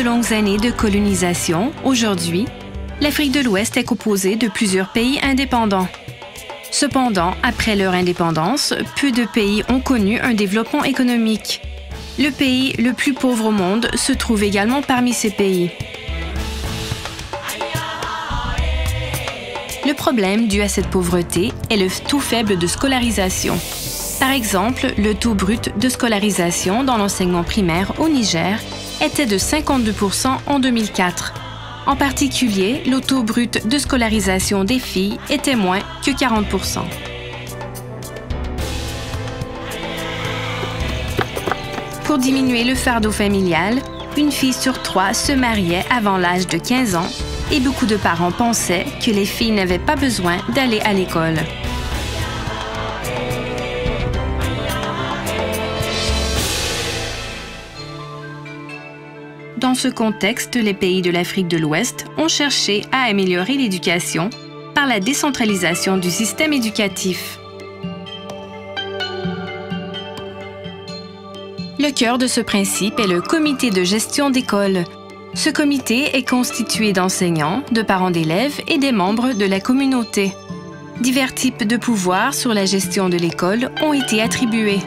longues années de colonisation, aujourd'hui, l'Afrique de l'Ouest est composée de plusieurs pays indépendants. Cependant, après leur indépendance, peu de pays ont connu un développement économique. Le pays le plus pauvre au monde se trouve également parmi ces pays. Le problème dû à cette pauvreté est le taux faible de scolarisation. Par exemple, le taux brut de scolarisation dans l'enseignement primaire au Niger était de 52% en 2004. En particulier, le taux brut de scolarisation des filles était moins que 40%. Pour diminuer le fardeau familial, une fille sur 3 se mariait avant l'âge de 15 ans et beaucoup de parents pensaient que les filles n'avaient pas besoin d'aller à l'école. Dans ce contexte, les pays de l'Afrique de l'Ouest ont cherché à améliorer l'éducation par la décentralisation du système éducatif. Le cœur de ce principe est le comité de gestion d'école. Ce comité est constitué d'enseignants, de parents d'élèves et des membres de la communauté. Divers types de pouvoirs sur la gestion de l'école ont été attribués.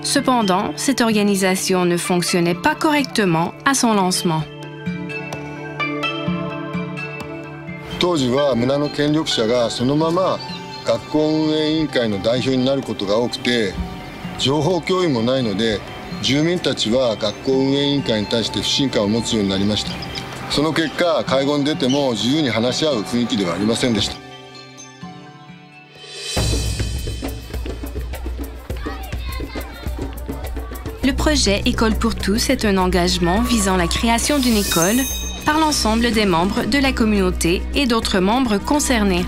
Cependant, cette organisation ne fonctionnait pas correctement à son lancement. 当時は村の権力者がそのまま学校運営委員会の代表になることが多くて、情報共有もないので、住民たちは学校運営委員会に対して不信感を持つようになりました。その結果、会合に出ても自由に話し合う雰囲気ではありませんでした。 Le projet École pour tous est un engagement visant la création d'une école par l'ensemble des membres de la communauté et d'autres membres concernés.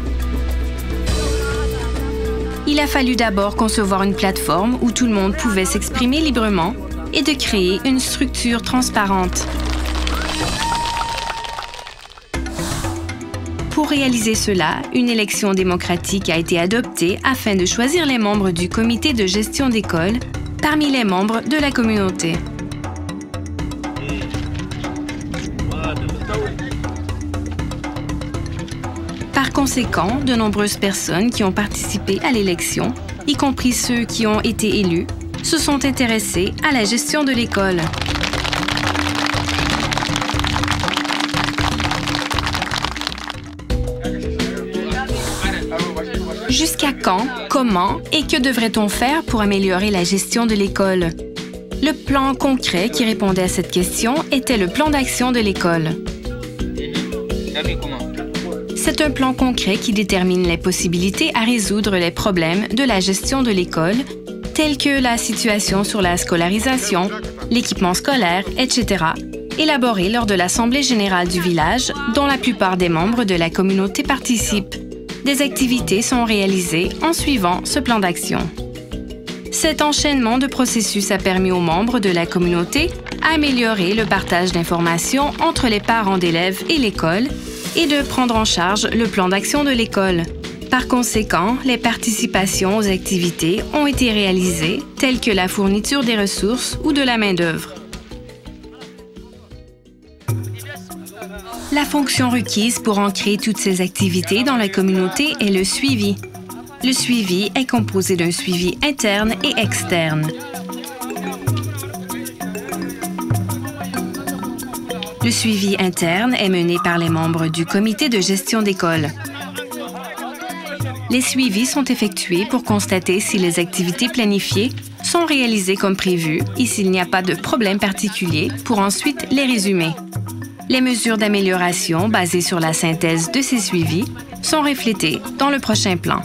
Il a fallu d'abord concevoir une plateforme où tout le monde pouvait s'exprimer librement et de créer une structure transparente. Pour réaliser cela, une élection démocratique a été adoptée afin de choisir les membres du comité de gestion d'école parmi les membres de la communauté. Par conséquent, de nombreuses personnes qui ont participé à l'élection, y compris ceux qui ont été élus, se sont intéressés à la gestion de l'école. Jusqu'à quand, comment et que devrait-on faire pour améliorer la gestion de l'école? Le plan concret qui répondait à cette question était le plan d'action de l'école. C'est un plan concret qui détermine les possibilités à résoudre les problèmes de la gestion de l'école, tels que la situation sur la scolarisation, l'équipement scolaire, etc., élaboré lors de l'Assemblée générale du village, dont la plupart des membres de la communauté participent. Des activités sont réalisées en suivant ce plan d'action. Cet enchaînement de processus a permis aux membres de la communauté d'améliorer le partage d'informations entre les parents d'élèves et l'école et de prendre en charge le plan d'action de l'école. Par conséquent, les participations aux activités ont été réalisées, telles que la fourniture des ressources ou de la main-d'œuvre. La fonction requise pour ancrer toutes ces activités dans la communauté est le suivi. Le suivi est composé d'un suivi interne et externe. Le suivi interne est mené par les membres du comité de gestion d'école. Les suivis sont effectués pour constater si les activités planifiées sont réalisées comme prévu et s'il n'y a pas de problème particulier pour ensuite les résumer. Les mesures d'amélioration basées sur la synthèse de ces suivis sont reflétées dans le prochain plan.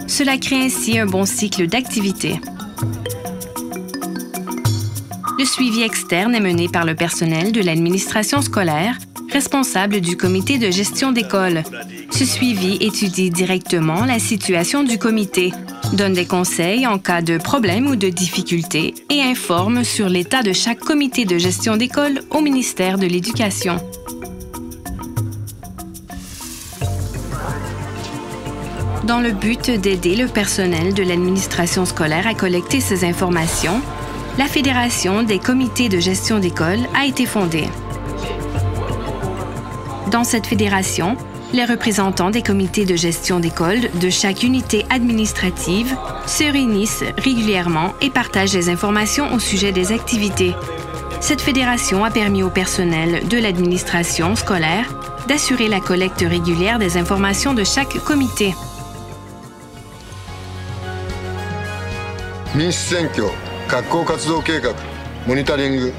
Cela crée ainsi un bon cycle d'activités. Le suivi externe est mené par le personnel de l'administration scolaire, responsable du comité de gestion d'école. Ce suivi étudie directement la situation du comité, donne des conseils en cas de problème ou de difficulté et informe sur l'état de chaque comité de gestion d'école au ministère de l'Éducation. Dans le but d'aider le personnel de l'administration scolaire à collecter ces informations, la Fédération des comités de gestion d'école a été fondée. Dans cette fédération, les représentants des comités de gestion d'école de chaque unité administrative se réunissent régulièrement et partagent des informations au sujet des activités. Cette fédération a permis au personnel de l'administration scolaire d'assurer la collecte régulière des informations de chaque comité. 民主選挙、学校活動計画、モニタリング、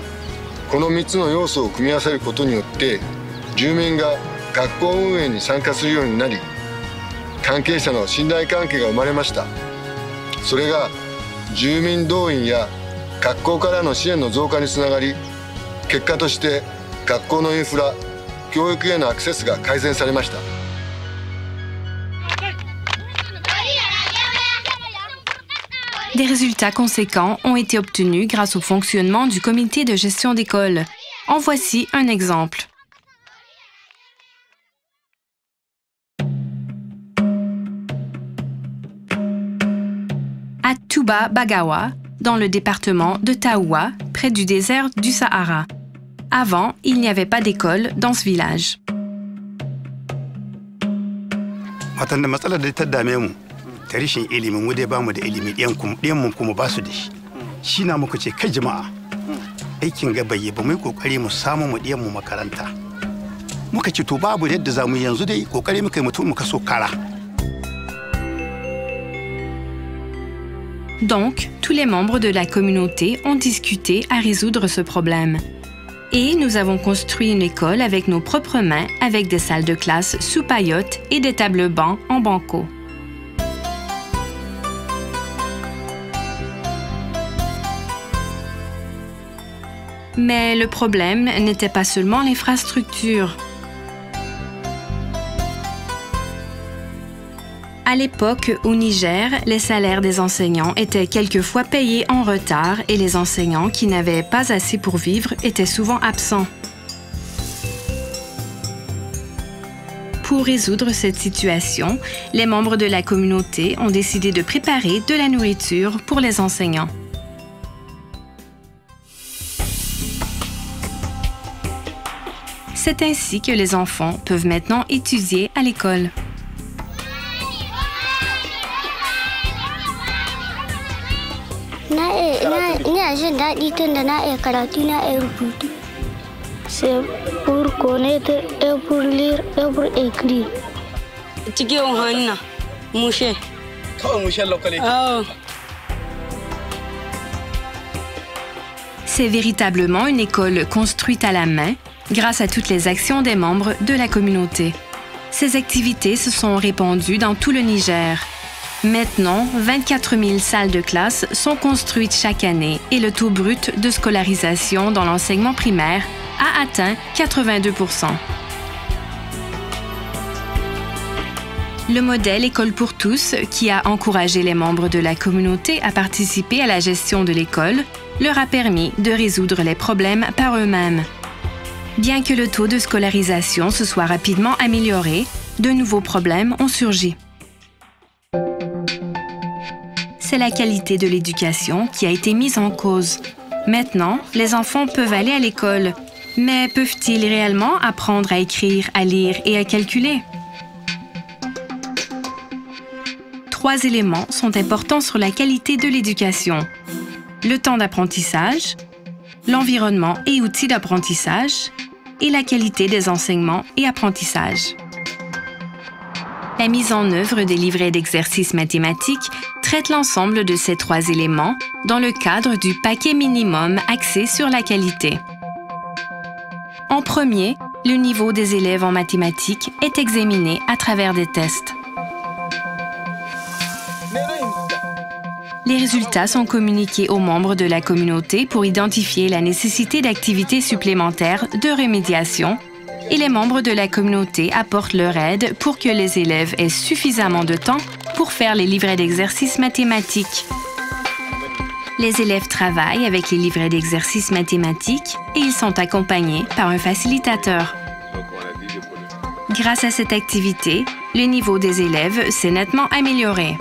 この3つの要素を組み合わせることによって住民が学校運営に参加するようになり、関係者の信頼関係が生まれました。それが住民動員や学校からの支援の増加につながり、結果として学校のインフラ、教育へのアクセスが改善されました。Des résultats conséquents ont été obtenus grâce au fonctionnement du comité de gestion d'école. En voici un exemple. À Touba Bagawa, dans le département de Taoua, près du désert du Sahara. Avant, il n'y avait pas d'école dans ce village. ta rashin ilimin mu dai bamu da ilimi ɗiyan mu kuma ba su da shi shi na muka ce kai jama'a aikin ga bai ba mu yi kokari mu samu mu ɗiyan mu makaranta muka ce to babu yadda za mu yanzu dai kokari muka yi mutum muka so kara. Donc, tous les membres de la communauté ont discuté à résoudre ce problème. Et nous avons construit une école avec nos propres mains, avec des salles de classe sous paillotes et des tables bancs en banco. Mais le problème n'était pas seulement l'infrastructure. À l'époque, au Niger, les salaires des enseignants étaient quelquefois payés en retard et les enseignants qui n'avaient pas assez pour vivre étaient souvent absents. Pour résoudre cette situation, les membres de la communauté ont décidé de préparer de la nourriture pour les enseignants. C'est ainsi que les enfants peuvent maintenant étudier à l'école. C'est pour connaître et pour lire et pour écrire. C'est véritablement une école construite à la main grâce à toutes les actions des membres de la communauté. Ces activités se sont répandues dans tout le Niger. Maintenant, 24 000 salles de classe sont construites chaque année et le taux brut de scolarisation dans l'enseignement primaire a atteint 82%. Le modèle École pour tous, qui a encouragé les membres de la communauté à participer à la gestion de l'école, leur a permis de résoudre les problèmes par eux-mêmes. Bien que le taux de scolarisation se soit rapidement amélioré, de nouveaux problèmes ont surgi. C'est la qualité de l'éducation qui a été mise en cause. Maintenant, les enfants peuvent aller à l'école, mais peuvent-ils réellement apprendre à écrire, à lire et à calculer? 3 éléments sont importants sur la qualité de l'éducation. Le temps d'apprentissage, l'environnement et outils d'apprentissage, et la qualité des enseignements et apprentissages. La mise en œuvre des livrets d'exercices mathématiques traite l'ensemble de ces 3 éléments dans le cadre du paquet minimum axé sur la qualité. En premier, le niveau des élèves en mathématiques est examiné à travers des tests. Les résultats sont communiqués aux membres de la communauté pour identifier la nécessité d'activités supplémentaires de remédiation et les membres de la communauté apportent leur aide pour que les élèves aient suffisamment de temps pour faire les livrets d'exercices mathématiques. Les élèves travaillent avec les livrets d'exercices mathématiques et ils sont accompagnés par un facilitateur. Grâce à cette activité, le niveau des élèves s'est nettement amélioré.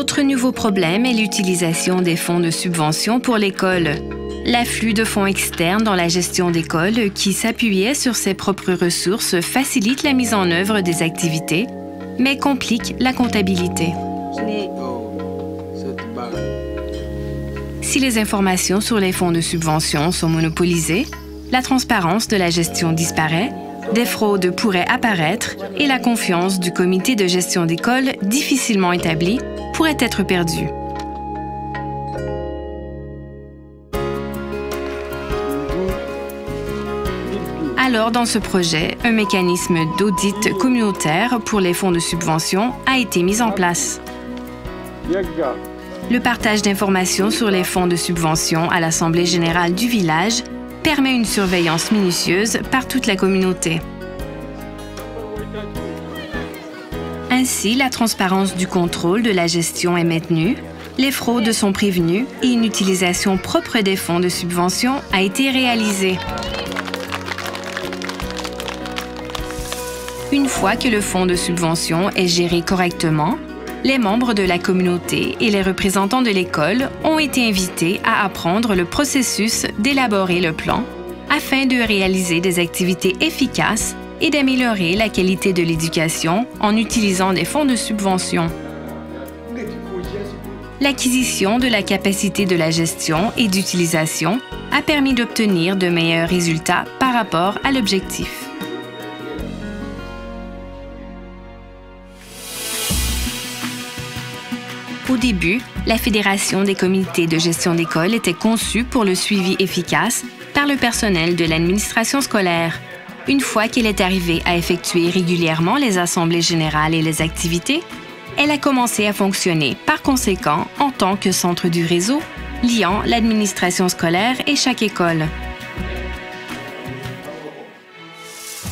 Un autre nouveau problème est l'utilisation des fonds de subvention pour l'école. L'afflux de fonds externes dans la gestion d'école qui s'appuyait sur ses propres ressources facilite la mise en œuvre des activités, mais complique la comptabilité. Si les informations sur les fonds de subvention sont monopolisées, la transparence de la gestion disparaît, des fraudes pourraient apparaître et la confiance du comité de gestion d'école, difficilement établie, pourrait être perdue. Alors, dans ce projet, un mécanisme d'audit communautaire pour les fonds de subvention a été mis en place. Le partage d'informations sur les fonds de subvention à l'Assemblée générale du village permet une surveillance minutieuse par toute la communauté. Ainsi, la transparence du contrôle de la gestion est maintenue, les fraudes sont prévenues et une utilisation propre des fonds de subvention a été réalisée. Une fois que le fonds de subvention est géré correctement, les membres de la communauté et les représentants de l'école ont été invités à apprendre le processus d'élaborer le plan afin de réaliser des activités efficaces et d'améliorer la qualité de l'éducation en utilisant des fonds de subvention. L'acquisition de la capacité de la gestion et d'utilisation a permis d'obtenir de meilleurs résultats par rapport à l'objectif. Au début, la Fédération des comités de gestion d'école était conçue pour le suivi efficace par le personnel de l'administration scolaire. Une fois qu'elle est arrivée à effectuer régulièrement les assemblées générales et les activités, elle a commencé à fonctionner par conséquent en tant que centre du réseau liant l'administration scolaire et chaque école.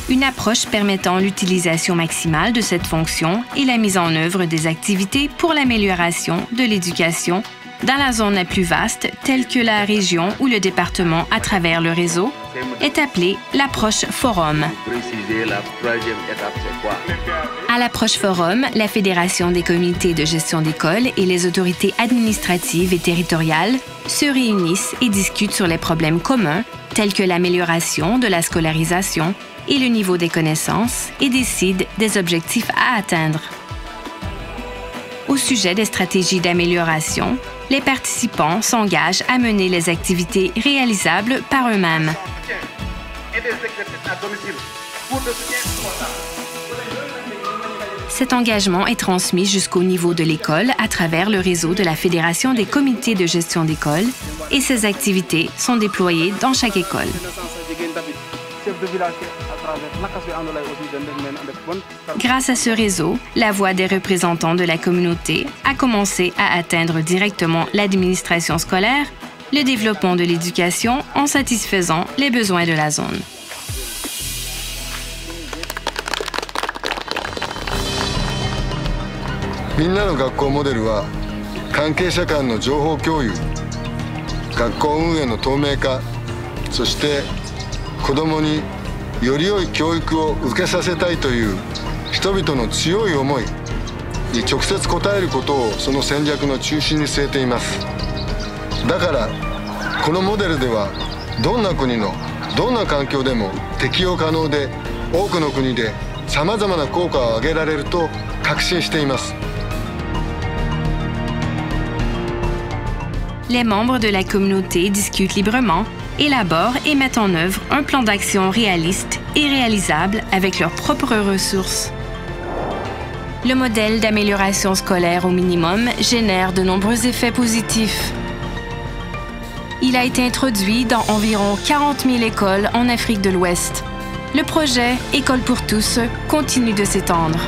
Une approche permettant l'utilisation maximale de cette fonction et la mise en œuvre des activités pour l'amélioration de l'éducation dans la zone la plus vaste, telle que la région ou le département à travers le réseau, est appelée l'approche forum. À l'approche forum, la Fédération des comités de gestion d'école et les autorités administratives et territoriales se réunissent et discutent sur les problèmes communs, tels que l'amélioration de la scolarisation et le niveau des connaissances, et décident des objectifs à atteindre. Au sujet des stratégies d'amélioration, les participants s'engagent à mener les activités réalisables par eux-mêmes. Cet engagement est transmis jusqu'au niveau de l'école à travers le réseau de la Fédération des comités de gestion d'école et ces activités sont déployées dans chaque école. Grâce à ce réseau, la voix des représentants de la communauté a commencé à atteindre directement l'administration scolaire, le développement de l'éducation en satisfaisant les besoins de la zone. Minna no Gakkouモデルは関係者間の情報共有、学校運営の透明化、そして子どもにより良い教育を受けさせたいという人々の強い思いに直接応えることをその戦略の中心に据えています。だからこのモデルではどんな国のどんな環境でも適用可能で多くの国でさまざまな効果を上げられると確信しています。Les membres de la communauté discutent librement, élaborent et mettent en œuvre un plan d'action réaliste et réalisable avec leurs propres ressources. Le modèle d'amélioration scolaire au minimum génère de nombreux effets positifs. Il a été introduit dans environ 40 000 écoles en Afrique de l'Ouest. Le projet École pour tous continue de s'étendre.